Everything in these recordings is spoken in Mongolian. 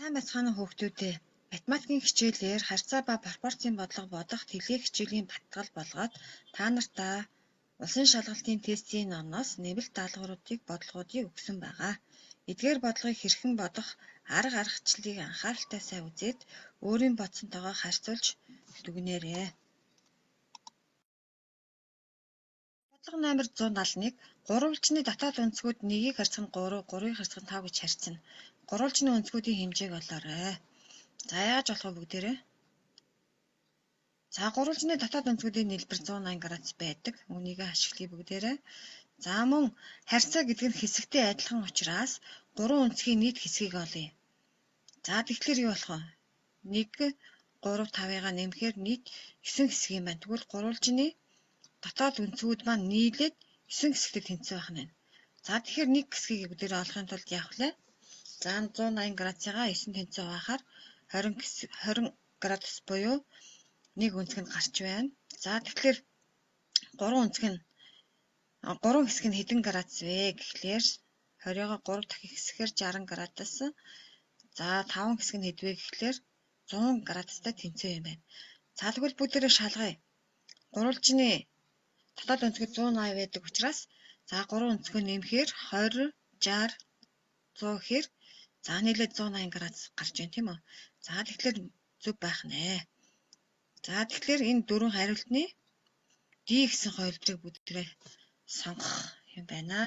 Сайн бацхан хүүхдүүдээ математикийн хичээлээр харьцаа ба пропорцийн бодлого бодох тэлээ хичээлийн батгал болгоод та нартаа улсын шалгалтын тестийн номноос нэмэлт даалгавруудыг бодлогуудыг өгсөн байгаа. Эдгээр бодлогыг хэрхэн бодох арга аргачлалыг анхааралтай сайн үзээд өөрийн бодсонтойгоо харьцуулж дүгнээрэй. Бодлого номер 171 гурвалжны дотоод өнцгүүд 1-ийг харьцах нь 3, 3-ыг харьцах нь 5 гэж харьцна. Гурвалжны өнцгүүдийн хэмжээг олоорой. За яаж болох вэ бүгдээрээ? За гурвалжны дотоод өнцгүүдийн нийлбэр 180 градус байдаг. Үнийг ашиглая бүгдээрээ. За мөн харьцаа гэдэг нь хэсэгтэй адилхан учраас гурван өнцгийн нийт хэсгийг олъё. За тэгэхээр юу болох вэ? 1, 3, 5-ыг нэмэхээр нийт 9 хэсэг юм байна. Тэгвэл гурвалжны дотоод өнцгүүд маань нийлээд 9 хэсэгт тэнцээ байх нь. За тэгэхээр нэг хэсгийг бүгдээрээ олохын тулд яах вэ? За 180 градусыгаа 9 тэнцээ хуваахаар 20 градус буюу нэг өнцг нь гарч байна. За тэгэхээр гурван хэсэг нь хэдэн градус вэ гэхлээр 20-оо 3 дахин хэсгээр 60 градус. За 5 хэсэг нь хэд вэ гэхлээр 100 градустай тэнцээ юм байна. За тэгвэл бүгдээрээ шалгая. Гурвалжны дотоод өнцгүүд 180 байдаг учраас за 3 өнцгөө нэмэхээр 20, 60, 100 гэхээр за нийлээд 180 градус гарч байна тийм үү? За тэгэхээр зөв байх нэ. За тэгэхээр энэ дөрвөн хариултны D гэсэн хувилбарыг бүгдээрээ сонгох юм байна.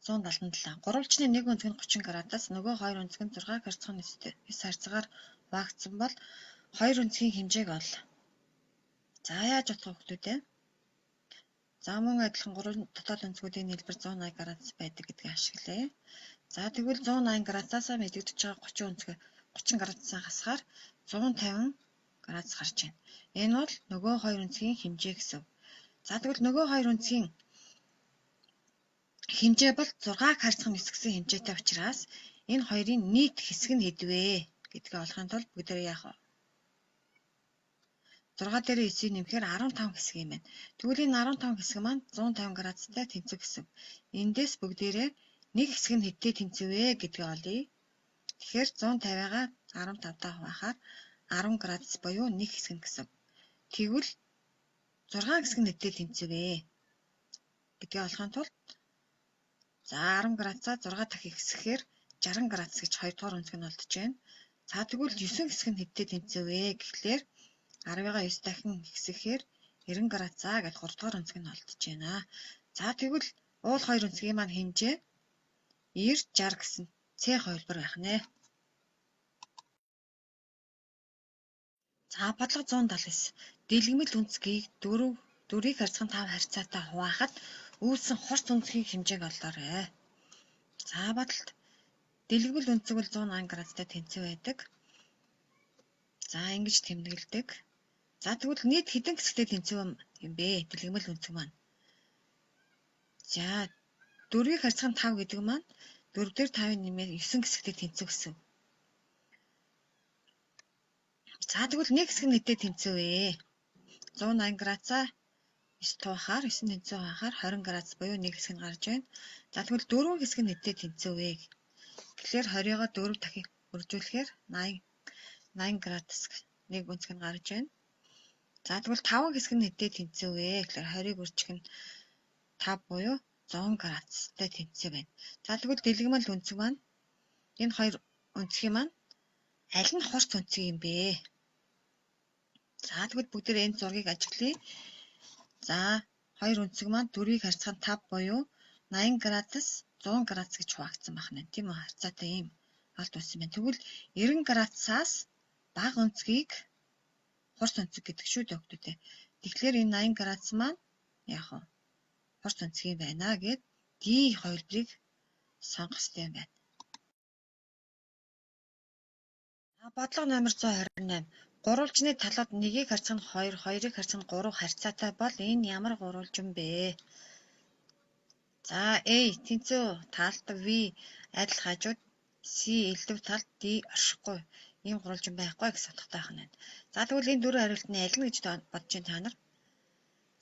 177. Гурвалжны нэг өнцөг нь 30 градус, нөгөө хоёр өнцөг нь 6-г харьцах нь 9 харьцаагаар хуваагдсан бол хоёр өнцгийн хэмжээг ол. За яаж бодох вэ хүүхдүүд? За мөн адилхан гурван дотоод өнцгүүдийн нийлбэр 180 градус байдаг гэдгийг ашиглая. За тэгвэл 180 градусаас мэдэгдэж байгаа 30 градусаа хасахаар 150 градус гарч байна. Энэ бол нөгөө хоёр өнцгийн хэмжээ гэсэн. За тэгвэл нөгөө хоёр өнцгийн хэмжээ бол 6-г харьцах нь 9 гэсэн хэмжээтэй учраас энэ хоёрын нийт хэсэг нь хэдвэ гэдгээ олохын тулд бүгдээрээ яах вэ? 6 дээр 9-ийг нэмэхээр 15 хэсэг юм байна. Тэгвэл энэ 15 хэсэг маань 150 градустай тэнцвэг гэсэн. Эндээс бүгдээрээ нэг хэсэг нь хэдтэй тэнцвэ гэдгээ олъё. Тэгэхээр 150-аагаа 15-таа хуваахаар 10 градус буюу нэг хэсэг нь гэсэн. Тэгвэл 6 хэсэг нь хэдтэй тэнцвэ гэдгээ олохын тулд за 10 градусаа 6 дахин хэсгэхээр 60 градус гэж 2 дугаар өнцөг нь олдож байна. За тэгвэл 9 хэсэг нь хэдтэй тэнцвэ гэхлээр 10-ыг 9 дахин хэсгэхээр 90 градусаа гэж 3 дугаар өнцөг нь олдож байна. За тэгвэл уул хоёр өнцгийн маань хэмжээ 90, 60 гэсэн C хувилбар байх нэ. За бодлого 179. Дэлгэмэл өнцгийг 4-ийг харьцах нь 5 харьцаатай хуваахад үүссэн хорт өнцгийн хэмжээг олоорой. За бодолт дэлгэмэл өнцөг бол 180 градустай тэнцээ байдаг. За ингэж тэмдэглэдэг. За тэгвэл нийт хэдэн хэсэгтэй тэнцээ юм бэ? Дэлгэмэл өнцөг маань. За 4-ийг харьцах нь 5 гэдэг маань 4 дээр 5-ыг нэмээд 9 хэсэгтэй тэнцээ гэсэн. За тэгвэл нэг хэсэг нь хэдтэй тэнцээ вэ? 180 градусаа 9 туухаар 9 тэнцээ хуваахаар 20 градус буюу нэг хэсэг нь гарч байна. За тэгвэл дөрвөн хэсэг нь хэдтэй тэнцээ вэ? Тэгэхээр 20-оо 4 дахин үржүүлэхээр 80 градус нэг өнцөг нь гарч байна. За тэгвэл 5 хэсэг нь хэдтэй тэнцээ вэ? Тэгэхээр 20-ыг үржих нь 5 буюу 100 градустай тэнцээ байна. За тэгвэл дэлгэмэл өнцөг маань энэ хоёр өнцгийн маань аль нь хорт өнцөг юм бэ? За тэгвэл бүгдээрээ энэ зургийг ажиглая. За хоёр өнцөг маань 4-ийг харьцах нь 5 буюу 80 градус 100 градус гэж хуваагдсан байна. Тийм үү? Харьцаатай ийм алт үсэн байна. Тэгвэл 90 градусаас бага өнцгийг хорт өнцөг гэдэг шүү дээ хүүхдүүдээ. Тэгэхээр энэ 80 градус маань яах вэ? Хорт өнцөг юм байна гэд D хувилбарыг сонгох хэрэгтэй юм байна. Бодлого номер 128. Гурвалжны талууд 1-ийг харьцах нь 2, 2-ыг харьцах нь 3 харьцаатай бол энэ ямар гурвалжин бэ? За A тэнцүү талд, V адил хажууд, C элдв талд, D оршихгүй. Ийм гурвалжин байхгүй гэж судалтай байна. За тэгвэл энэ дөрвөн хариултны аль нь гэж бодож байна та нар?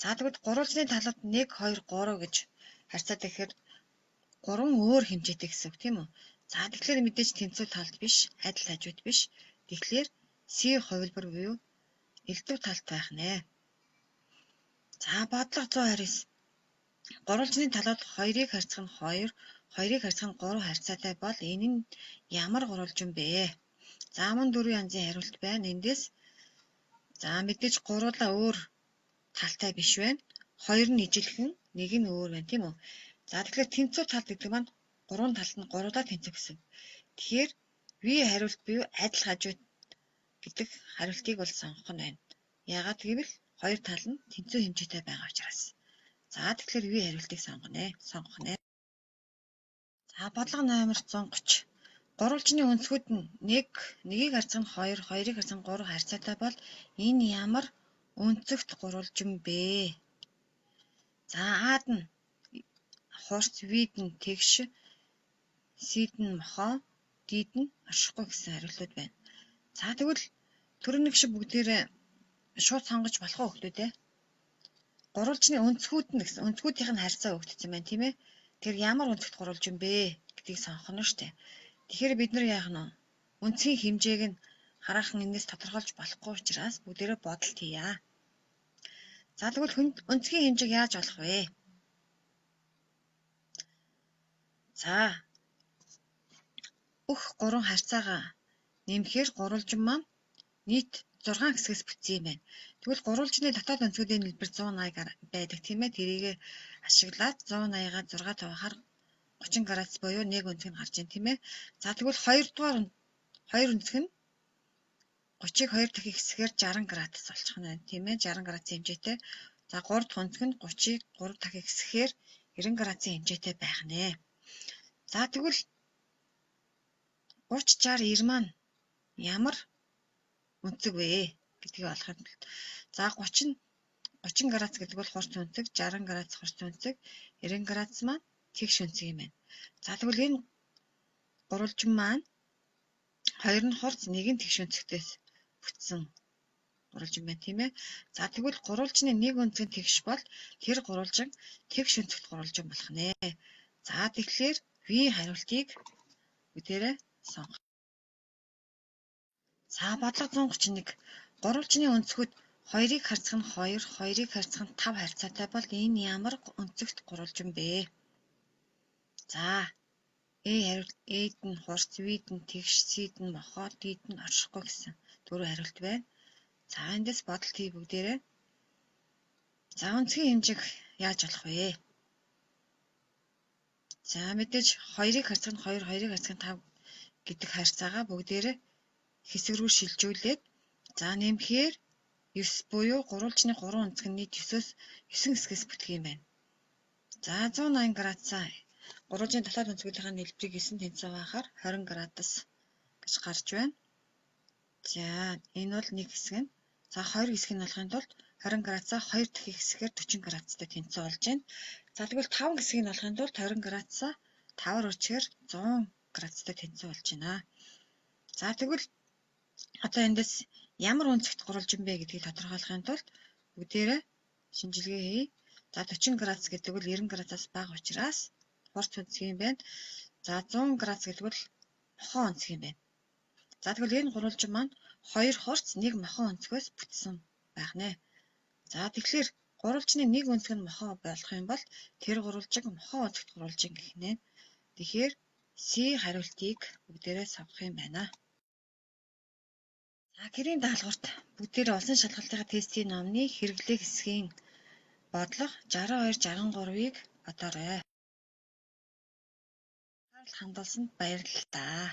За тэгвэл гурвалжны талууд 1, 2, 3 гэж харьцаатай гэхээр 3 өөр хэмжээтэй гэсэн үг тийм үү? За тэгэхээр мэдээж тэнцүү талд биш, адил хажууд биш. Тэгэхээр C хувилбар буюу элдв талд байх нэ. За бодлого 129. Гурвалжны талууд 2-ыг харьцах нь 2, 2-ыг харьцах нь 3 харьцаатай бол энэ нь ямар гурвалжин бэ? За мөн 4 янзын хариулт байна. Эндээс за мэдээж гурлаа өөр талтай биш байна. 2 нь ижилхэн, 1 нь өөр байна тийм үү? За тэгэхээр тэнцүү тал гэдэг маань 3 талд нь 3-аа тэнцүү гэсэн. Тэгэхээр V хариулт буюу адил хажууд гэдэг хариултыг бол сонгох нь байна. Яагаад гэвэл хоёр тал нь тэнцүү хэмжээтэй байгаа учраас. За тэгэхээр V хариултыг сонгох нэ. За бодлого номер 130. Гурвалжны өнцгүүд нь 1-ийг харьцах нь 2, 2-ыг харьцах нь 3 харьцаатай бол энэ ямар өнцөгт гурвалжин бэ? За A'д нь хурц, V'д нь тэгш, C'д нь мохоо, D'д нь оршихгүй гэсэн хариултууд байна. За тэгвэл төрөв шиг бүгдээрээ шууд сонгож болох уу хүмүүдээ? Гурвалжны өнцгүүд нь гэсэн өнцгүүдийн харьцаа өгдсөн байна тийм ээ. Тэр ямар өнцөгт гурвалжин бэ гэдгийг сонгох нь шүү дээ. Тэгэхээр бид нар яах нь өнцгийн хэмжээг нь хараахан энэс тодорхойлж болохгүй учраас бүгдээрээ бодолт хийя. За тэгвэл өнцгийн хэмжээг яаж олох вэ? За бүх 3 харьцаагаа нэмэхээр гурвалжин маань нийт 6 хэсгээс бүтсэн юм байна. Тэгвэл гурвалжны дотоод өнцгүүдийн хэлбэр 180 байдаг тийм ээ. Тэрийг ашиглаад 180-аад 6 тавихаар 30 градус буюу нэг өнцөг нь гарч ийн тийм ээ. За тэгвэл 2 дугаар 2 өнцөг нь 30-ыг 2 дахин хэсгээр 60 градус болчих нь байна тийм ээ. 60 градусын хэмжээтэй. За 3 дахь өнцөг нь 30-ыг 3 дахин хэсгээр 90 градусын хэмжээтэй байх нэ. За тэгвэл 30, 60, 90 маань ямар өнцөг вэ гэдгийг олоход за 30 градус гэдэг бол хурц өнцөг, 60 градус хурц өнцөг, 90 градус маань тэгш өнцөг юм байна. За тэгвэл энэ гурвалжин маань 2 нь хурц, 1 нь тэгш өнцгтээс бүтсэн гурвалжин байна тийм ээ. За тэгвэл гурвалжны нэг өнцөг нь тэгш бол тэр гурвалжин тэгш өнцөгт гурвалжин болох нэ. За тэгэхээр V хариултыг бүгдээрээ сонгох. За бодлого 131. Гурвалжны өнцгүүд 2-ыг харьцах нь 2, 2-ыг харьцах нь 5 харьцаатай бол энэ ямар өнцөгт гурвалжин бэ? За A'д нь хурц, V'д нь тэгш, C'д нь мохоо, D'д нь оршихгүй гэсэн 4 хариулт байна. За эндээс бодолт хий бүгдээрээ. За өнцгийн хэмжээг яаж олох вэ? За мэдээж 2-ыг харьцах нь 2, 2-ыг харьцах нь 5 гэдэг харьцаагаа бүгдээрээ хэсэг рүү шилжүүлээд за нэмэхээр 9 буюу гурвалжны 3 өнцөг нь нийт 9-өөс 9 хэсгээс бүтэх юм байна. За 180 градусаа гурвалжны дотоод өнцгүүдийн хэлбэрийг 9 тэнцүү байхаар 20 градус гэж гарч байна. За энэ бол нэг хэсэг нь. За 2 хэсэг нь болохын тулд 20 градусаа 2 дахин хэсгээр 40 градустай тэнцүү болж байна. За тэгвэл 5 хэсгийг нь болохын тулд 20 градусаа 5-аар үрчгээр 100 градустай тэнцүү болж байна. За тэгвэл одоо эндээс ямар өнцөгт гурвалжин бэ гэдгийг тодорхойлохын тулд бүгдээрээ шинжилгээ хий. За 40 градус гэдэг бол 90 градусаас бага учраас хурц өнцөг юм байна. За 100 градус гэдэг бол мохоо өнцөг юм байна. За тэгвэл энэ гурвалжин маань 2 хурц, 1 мохоо өнцгөөс бүтсэн байх нэ. За тэгэхээр гурвалжны нэг өнцөг нь мохоо болох юм бол тэр гурвалжиг мохоо өнцөгт гурвалжин гэх нэ. Тэгэхээр C хариултыг бүгдээрээ сонгох юм байна. За гэрийн даалгаварт бүгдээрээ улсын шалгалтын тестийн номны хэрэглээ хэсгийн бодлого 62, 63-ыг бодоорой. Хандуулсанд баярлалаа.